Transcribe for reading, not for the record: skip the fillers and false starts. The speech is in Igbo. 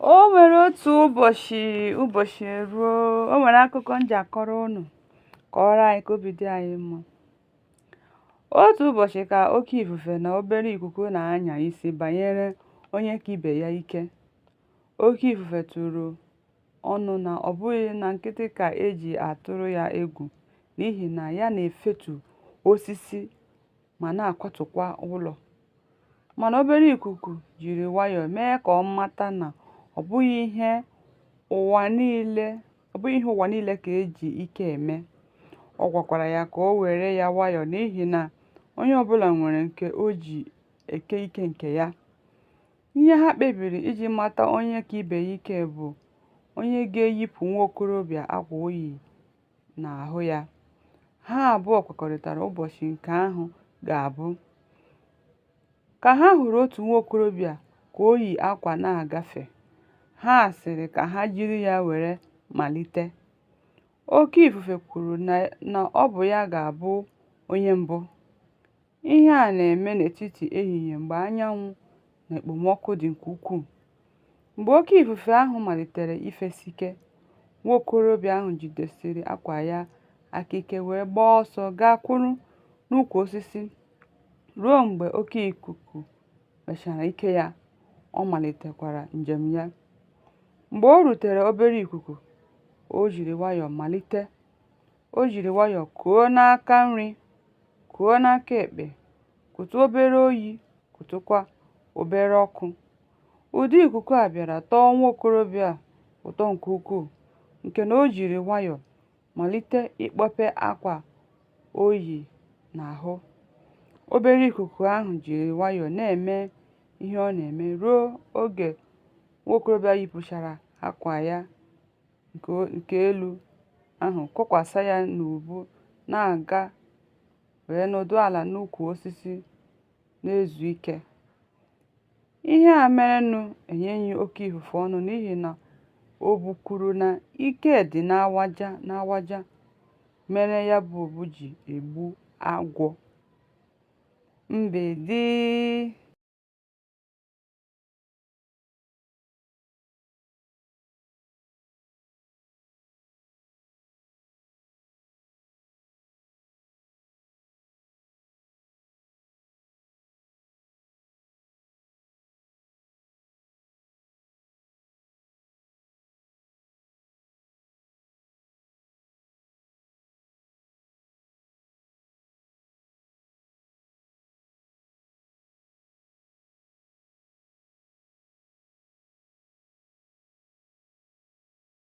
O nwere otu ụbọchị eruo, o nwere akụkọ m ji akọrọ unu kọọrọ anyị ka obi dị anyị mma. Otu ụbọchị ka oke ifufe na obere ikuku na-anya isi banyere onye ka ibe ya ike. Oke ifufe tụrụ ọnụ na ọ bụghị na nkịtị ka eji atụrụ ya egwu, n'ihi na ya na-efetu osisi ma na-akwatụkwa ụlọ. Mana obere ikuku jiri nwayọọ mee ka ọ mata na ọ bụghị ihe ụwa niile ka eji ike eme. Ọ gwakwara ya ka o were ya nwayọọ n'ihi na onye ọbụla nwere nke o ji eke ike nke ya. Ihe ha kpebiri iji mata onye ka ibe ya ike bụ onye ga-eyipụ nwa okorobịa akwa oyi n'ahụ ya. Ha abụọ kwekọrịtara ụbọchị nke ahụ ga-abụ. Ka ha hụrụ otu nwa okorobịa ka o yi akwa na-agafe, ha sịrị ka ha jiri ya were malite. Oke ifufe kwuru na ọ bụ ya ga-abụ onye mbụ. Ihe a na-eme n'etiti ehihie mgbe anyanwụ na okpomọkụ dị nke ukwuu. Mgbe oke ifufe ahụ malitere ifesike, nwa okorobịa ahụ jidesiri akwa ya aka ike wee gbaa ọsọ gaa kwụrụ n'ukwu osisi. Ruo mgbe oke ikuku wechara ike ya, ọ malitekwara njem ya. Mgbe o rutere obere ikuku, o jiri nwayọọ kuo n'aka nri, kuo n'aka ekpe, kute obere oyi, kutekwa obere ọkụ. Ụdị ikuku a bịara tọọ nwa okorobịa ụtọ nke ukwuu, nke na o jiri nwayọọ malite ịkpọpe akwa o yi n'ahụ. Obere ikuku ahụ jiri nwayọọ na-eme ihe ọ na-eme ruo oge nwa okorobịa yipụchara akwa ya nke elu ahụ, kokwasa ya n'ubu, na-aga wee nọdụ ala n'ukwu osisi na-ezu ike. Ihe a merenụ enyeghị oke ifufe ọnụ n'ihi na obu kwuru na ike dị n'awaja mere ya bụ obu ji egbu agwọ. Mgbede.